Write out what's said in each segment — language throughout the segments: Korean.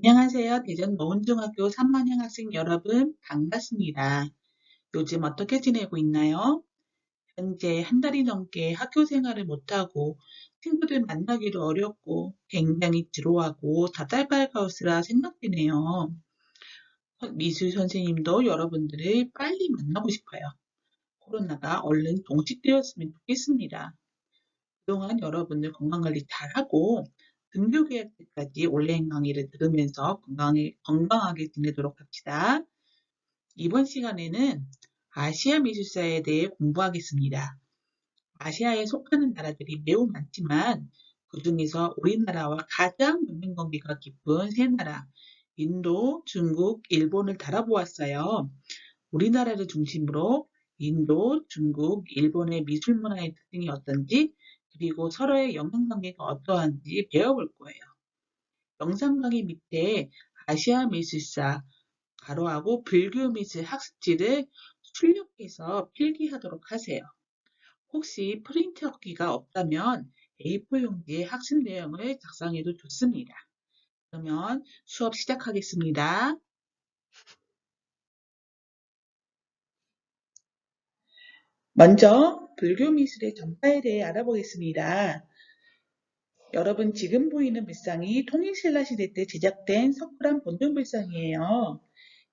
안녕하세요. 대전 노은중학교 3반형 학생 여러분, 반갑습니다. 요즘 어떻게 지내고 있나요? 현재 한 달이 넘게 학교 생활을 못하고 친구들 만나기도 어렵고 굉장히 지루하고 답답할 것이라 생각되네요. 미술 선생님도 여러분들을 빨리 만나고 싶어요. 코로나가 얼른 종식되었으면 좋겠습니다. 그동안 여러분들 건강관리 잘하고 등교 계약 때까지 온라인 강의를 들으면서 건강하게 지내도록 합시다. 이번 시간에는 아시아 미술사에 대해 공부하겠습니다. 아시아에 속하는 나라들이 매우 많지만 그 중에서 우리나라와 가장 문명관계가 깊은 세 나라, 인도, 중국, 일본을 달아보았어요. 우리나라를 중심으로 인도, 중국, 일본의 미술 문화의 특징이 어떤지, 그리고 서로의 영향관계가 어떠한지 배워볼 거예요. 영상 강의 밑에 아시아 미술사, 가로하고 불교 미술 학습지를 출력해서 필기하도록 하세요. 혹시 프린터기가 없다면 A4 용지에 학습 내용을 작성해도 좋습니다. 그러면 수업 시작하겠습니다. 먼저 불교 미술의 전파에 대해 알아보겠습니다. 여러분 지금 보이는 불상이 통일신라 시대 때 제작된 석굴암 본尊불상이에요.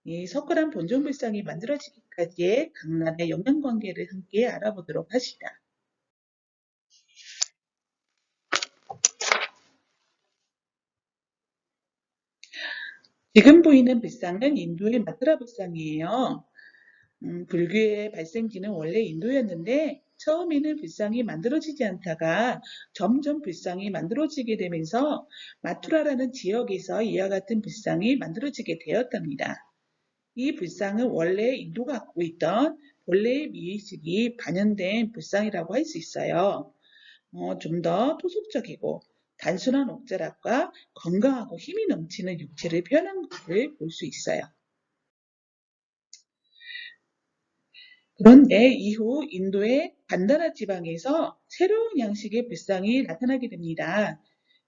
이 석굴암 본尊불상이 만들어지기까지의 강남의 영향관계를 함께 알아보도록 하시다. 지금 보이는 불상은 인도의 마트라 불상이에요. 불교의 발생지는 원래 인도였는데 처음에는 불상이 만들어지지 않다가 점점 불상이 만들어지게 되면서 마투라라는 지역에서 이와 같은 불상이 만들어지게 되었답니다. 이 불상은 원래 인도가 갖고 있던 본래의 미의식이 반영된 불상이라고 할 수 있어요. 좀 더 토속적이고 단순한 옥자락과 건강하고 힘이 넘치는 육체를 표현한 것을 볼 수 있어요. 그런데 이후 인도의 간다라 지방에서 새로운 양식의 불상이 나타나게 됩니다.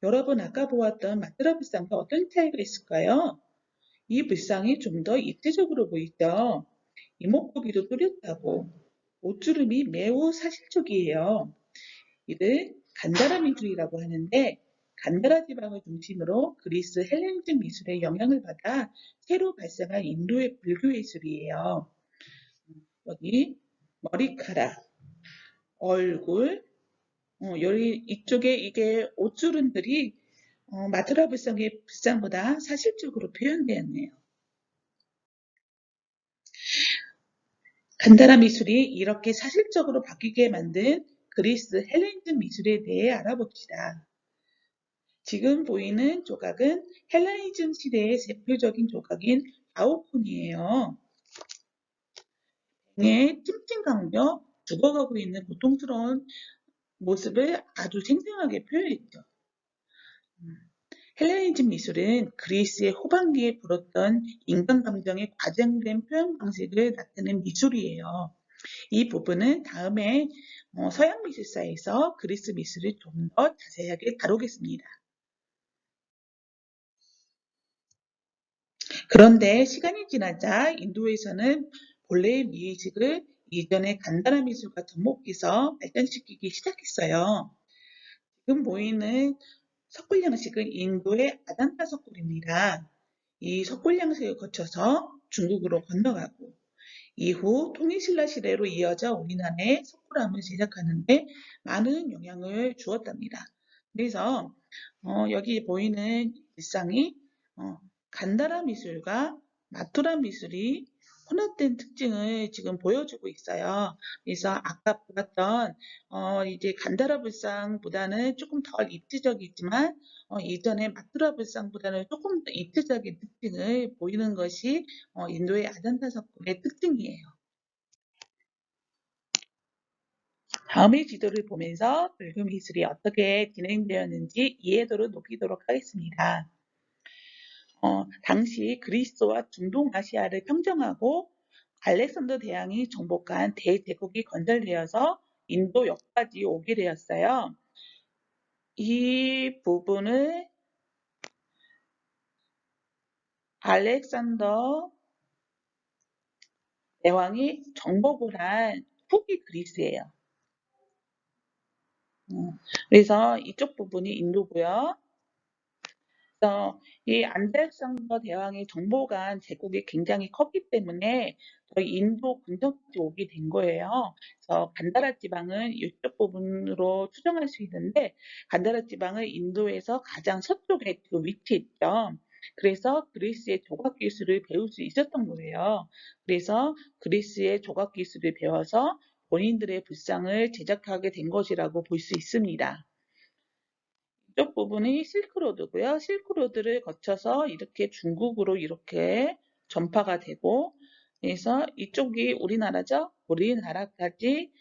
여러분 아까 보았던 마트라 불상과 어떤 차이가 있을까요? 이 불상이 좀 더 입체적으로 보이죠. 이목구비도 뚜렷하고 옷주름이 매우 사실적이에요. 이를 간다라 미술이라고 하는데 간다라 지방을 중심으로 그리스 헬레니즘 미술의 영향을 받아 새로 발생한 인도의 불교 예술이에요. 여기 머리카락, 얼굴, 여기 이쪽에 이게 옷주름들이 마트라 불상의 불상보다 사실적으로 표현되었네요. 간다라 미술이 이렇게 사실적으로 바뀌게 만든 그리스 헬레니즘 미술에 대해 알아봅시다. 지금 보이는 조각은 헬라니즘 시대의 대표적인 조각인 아오콘이에요. 뱅의 찜찜강며 죽어가고 있는 고통스러운 모습을 아주 생생하게 표현했죠. 헬레니즘 미술은 그리스의 후반기에 불었던 인간 감정의 과장된 표현 방식을 나타낸 미술이에요. 이 부분은 다음에 서양 미술사에서 그리스 미술을 좀 더 자세하게 다루겠습니다. 그런데 시간이 지나자 인도에서는 본래의 미의식을 이전의 간단한 미술과 접목해서 발전시키기 시작했어요. 지금 보이는 석굴 양식은 인도의 아단타 석굴입니다. 이 석굴 양식을 거쳐서 중국으로 건너가고 이후 통일신라 시대로 이어져 우리나라의 석굴암을 제작하는데 많은 영향을 주었답니다. 그래서 여기 보이는 일상이 간다라 미술과 마투라 미술이 혼합된 특징을 지금 보여주고 있어요. 그래서 아까 보았던 이제 간다라 불상보다는 조금 덜 입체적이지만 이전에 마투라 불상보다는 조금 더 입체적인 특징을 보이는 것이 인도의 아잔타 석굴의 특징이에요. 다음의 지도를 보면서 불교 미술이 어떻게 진행되었는지 이해도를 높이도록 하겠습니다. 당시 그리스와 중동아시아를 평정하고 알렉산더 대왕이 정복한 대제국이 건설되어서 인도 역까지 오게 되었어요. 이 부분을 알렉산더 대왕이 정복을 한 후기 그리스예요. 그래서 이쪽 부분이 인도고요. 그래서 이 알렉산더 대왕의 정복한 제국이 굉장히 컸기 때문에 저희 인도 근처까지 오게 된 거예요. 그래서 간다라 지방은 이쪽 부분으로 추정할 수 있는데 간다라 지방은 인도에서 가장 서쪽에 그 위치해 있죠. 그래서 그리스의 조각 기술을 배울 수 있었던 거예요. 그래서 그리스의 조각 기술을 배워서 본인들의 불상을 제작하게 된 것이라고 볼 수 있습니다. 이쪽 부분이 실크로드고요. 실크로드를 거쳐서 이렇게 중국으로 이렇게 전파가 되고, 그래서 이쪽이 우리나라죠. 우리나라까지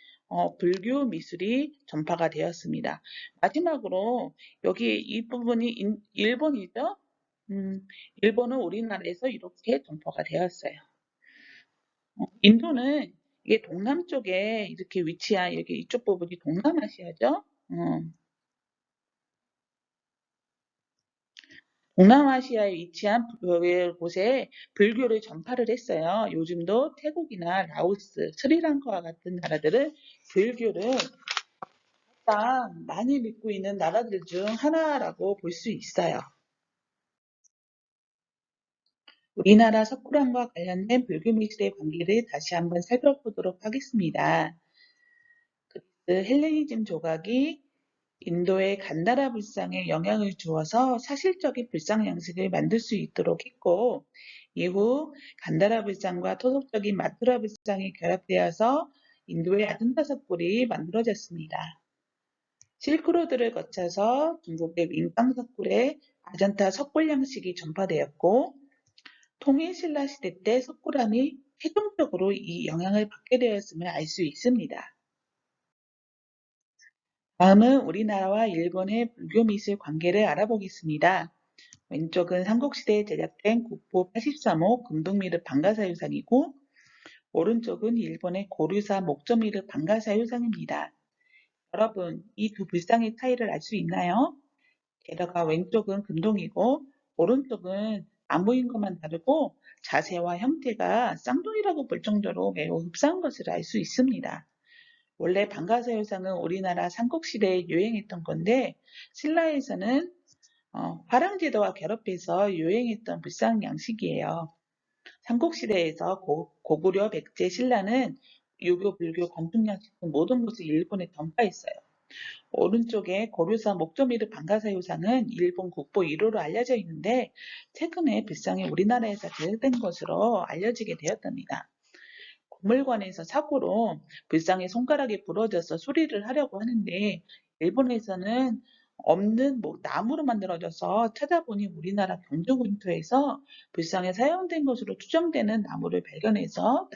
불교 미술이 전파가 되었습니다. 마지막으로 여기 이 부분이 일본이죠. 일본은 우리나라에서 이렇게 전파가 되었어요. 인도는 이게 동남쪽에 이렇게 위치한 여기 이쪽 부분이 동남아시아죠. 어, 동남아시아에 위치한 곳에 불교를 전파를 했어요. 요즘도 태국이나 라오스, 스리랑카와 같은 나라들은 불교를 가장 많이 믿고 있는 나라들 중 하나라고 볼 수 있어요. 우리나라 석굴암과 관련된 불교 미술의 관계를 다시 한번 살펴보도록 하겠습니다. 그리스 헬레니즘 조각이 인도의 간다라 불상에 영향을 주어서 사실적인 불상 양식을 만들 수 있도록 했고, 이후 간다라 불상과 토속적인 마투라 불상이 결합되어서 인도의 아전타 석굴이 만들어졌습니다. 실크로드를 거쳐서 중국의 윙땅 석굴에 아전타 석굴 양식이 전파되었고, 통일신라 시대 때 석굴암이 최종적으로 이 영향을 받게 되었음을 알 수 있습니다. 다음은 우리나라와 일본의 불교 미술 관계를 알아보겠습니다. 왼쪽은 삼국시대에 제작된 국보 83호 금동미르 방가사유상이고, 오른쪽은 일본의 고류사 목조미르 방가사유상입니다. 여러분, 이 두 불상의 차이를 알 수 있나요? 게다가 왼쪽은 금동이고 오른쪽은 안 보인 것만 다르고 자세와 형태가 쌍둥이라고 볼 정도로 매우 흡사한 것을 알 수 있습니다. 원래 방가사유상은 우리나라 삼국시대에 유행했던 건데 신라에서는 화랑제도와 결합해서 유행했던 불상 양식이에요. 삼국시대에서 고구려, 백제, 신라는 유교, 불교, 관통 양식 등 모든 것을 일본에 전파했어요. 오른쪽에 고려사 목조미르 방가사유상은 일본 국보 1호로 알려져 있는데 최근에 불상이 우리나라에서 제작된 것으로 알려지게 되었답니다. 박물관에서 사고로 불상의 손가락이 부러져서 수리를 하려고 하는데 일본에서는 없는 나무로 만들어져서 찾아보니 우리나라 경주 근처에서 불상에 사용된 것으로 추정되는 나무를 발견해서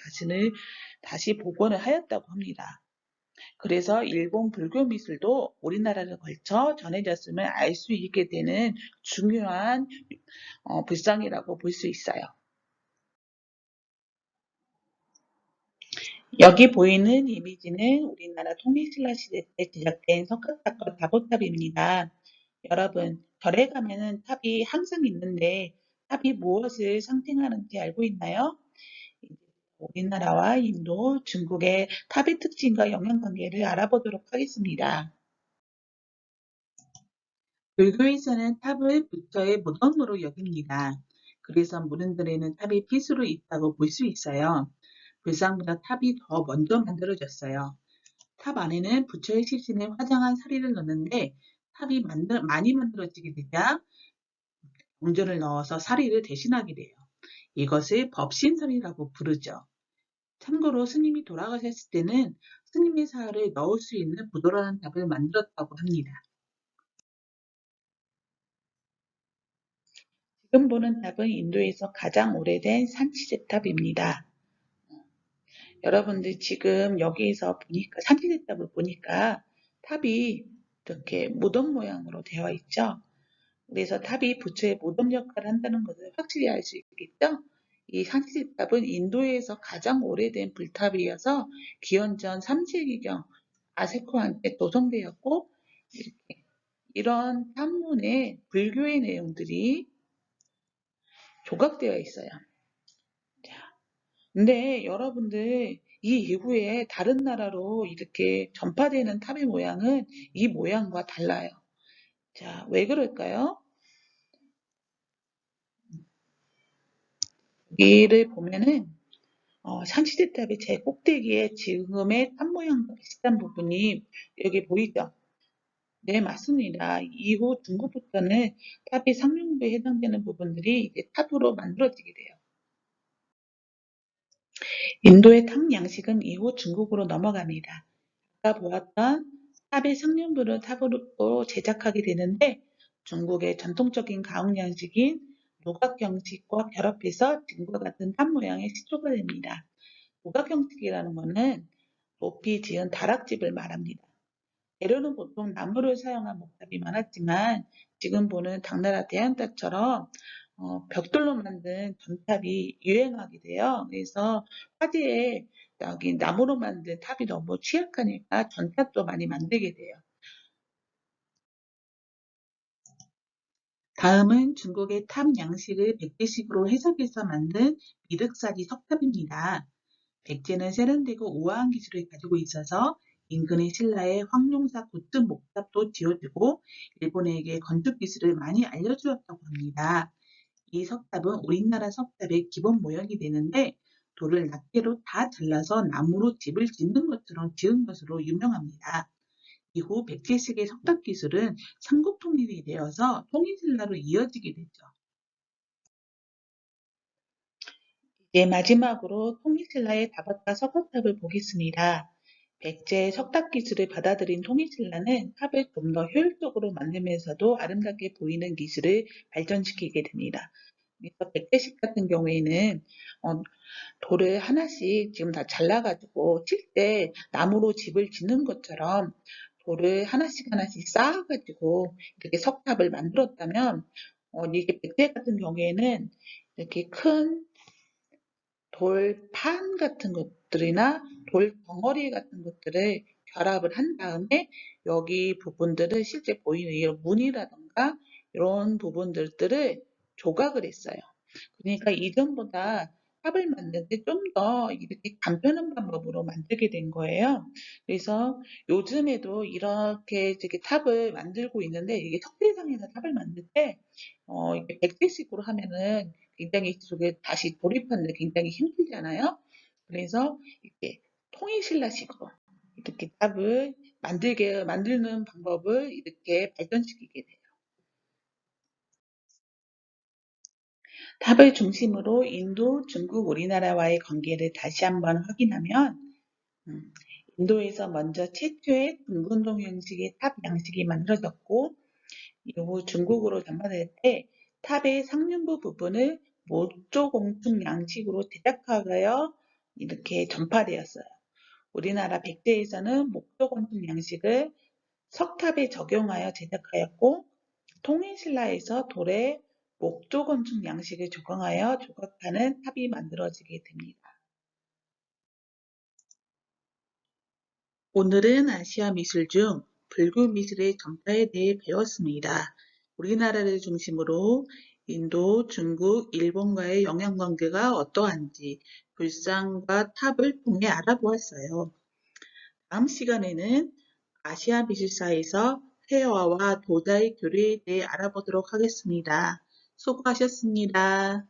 다시 복원을 하였다고 합니다. 그래서 일본 불교 미술도 우리나라를 걸쳐 전해졌음을 알 수 있게 되는 중요한 불상이라고 볼 수 있어요. 여기 보이는 이미지는 우리나라 통일신라 시대 때 제작된 석가탑과 다보탑입니다. 여러분, 절에 가면은 탑이 항상 있는데 탑이 무엇을 상징하는지 알고 있나요? 우리나라와 인도, 중국의 탑의 특징과 영향관계를 알아보도록 하겠습니다. 불교에서는 탑을 부처의 무덤으로 여깁니다. 그래서 문헌들에는 탑이 필수로 있다고 볼 수 있어요. 불상보다 탑이 더 먼저 만들어졌어요. 탑 안에는 부처의 시신을 화장한 사리를 넣는데 탑이 많이 만들어지게 되자 동전을 넣어서 사리를 대신하게 돼요. 이것을 법신설이라고 부르죠. 참고로 스님이 돌아가셨을 때는 스님의 사하를 넣을 수 있는 부도라는 탑을 만들었다고 합니다. 지금 보는 탑은 인도에서 가장 오래된 산치제탑입니다. 여러분들 지금 여기에서 보니까 산치제탑을 보니까 탑이 이렇게 무덤 모양으로 되어 있죠. 그래서 탑이 부처의 무덤 역할을 한다는 것을 확실히 알 수 있겠죠. 이 산치제탑은 인도에서 가장 오래된 불탑이어서 기원전 3세기경 아세코한테 도성되었고 이런 탑문에 불교의 내용들이 조각되어 있어요. 자, 근데 여러분들 이 이후에 다른 나라로 이렇게 전파되는 탑의 모양은 이 모양과 달라요. 자, 왜 그럴까요? 여기를 보면은 샹시대탑의 제 꼭대기에 지금의 탑 모양과 비슷한 부분이 여기 보이죠? 네, 맞습니다. 이후 중국부터는 탑이 상륙부에 해당되는 부분들이 이제 탑으로 만들어지게 돼요. 인도의 탑 양식은 이후 중국으로 넘어갑니다. 아까 보았던 탑의 상륜부를 탑으로 제작하게 되는데 중국의 전통적인 가옥 양식인 노각 형식과 결합해서 지금과 같은 탑 모양의 시초가 됩니다. 노각 형식이라는 것은 높이 지은 다락집을 말합니다. 재료는 보통 나무를 사용한 목탑이 많았지만 지금 보는 당나라 대항탑처럼 벽돌로 만든 전탑이 유행하게 돼요. 그래서 화재에 여기 나무로 만든 탑이 너무 취약하니까 전탑도 많이 만들게 돼요. 다음은 중국의 탑 양식을 백제식으로 해석해서 만든 미륵사리 석탑입니다. 백제는 세련되고 우아한 기술을 가지고 있어서 인근의 신라의 황룡사 굿즈 목탑도 지어주고 일본에게 건축 기술을 많이 알려주었다고 합니다. 이 석탑은 우리나라 석탑의 기본 모형이 되는데 돌을 낱개로 다 잘라서 나무로 집을 짓는 것처럼 지은 것으로 유명합니다. 이후 백제식의 석탑 기술은 삼국 통일이 되어서 통일신라로 이어지게 되죠. 이제 마지막으로 통일신라의 다섯과 석탑을 보겠습니다. 백제의 석탑 기술을 받아들인 통일신라는 탑을 좀 더 효율적으로 만들면서도 아름답게 보이는 기술을 발전시키게 됩니다. 그래서 백제식 같은 경우에는 어, 돌을 하나씩 지금 다 잘라가지고 칠 때 나무로 집을 짓는 것처럼 돌을 하나씩 하나씩 쌓아가지고 이렇게 석탑을 만들었다면 이게 백제 같은 경우에는 이렇게 큰 돌판 같은 것들이나 돌 덩어리 같은 것들을 결합을 한 다음에 여기 부분들을 실제 보이는 이런 문이라던가 이런 부분들을 조각을 했어요. 그러니까 이전보다 탑을 만드는데 좀 더 이렇게 간편한 방법으로 만들게 된 거예요. 그래서 요즘에도 이렇게 되게 탑을 만들고 있는데 이게 석대상에서 탑을 만들 때 이게 백제식으로 하면은 굉장히 속에 다시 돌입하는데 굉장히 힘들잖아요. 그래서 이렇게 통일신라식으로 이렇게 탑을 만드는 방법을 이렇게 발전시키게 돼요. 탑을 중심으로 인도, 중국, 우리나라와의 관계를 다시 한번 확인하면 음, 인도에서 먼저 최초의 둥근동 형식의 탑 양식이 만들어졌고 이후 중국으로 전파될 때 탑의 상륜부 부분을 모조공중 양식으로 제작하여 이렇게 전파되었어요. 우리나라 백제에서는 목조건축 양식을 석탑에 적용하여 제작하였고 통일신라에서 돌에 목조건축 양식을 적용하여 조각하는 탑이 만들어지게 됩니다. 오늘은 아시아 미술 중 불교 미술의 전파에 대해 배웠습니다. 우리나라를 중심으로 인도, 중국, 일본과의 영향관계가 어떠한지 불상과 탑을 통해 알아보았어요. 다음 시간에는 아시아 미술사에서 회화와 도자의 교류에 대해 알아보도록 하겠습니다. 수고하셨습니다.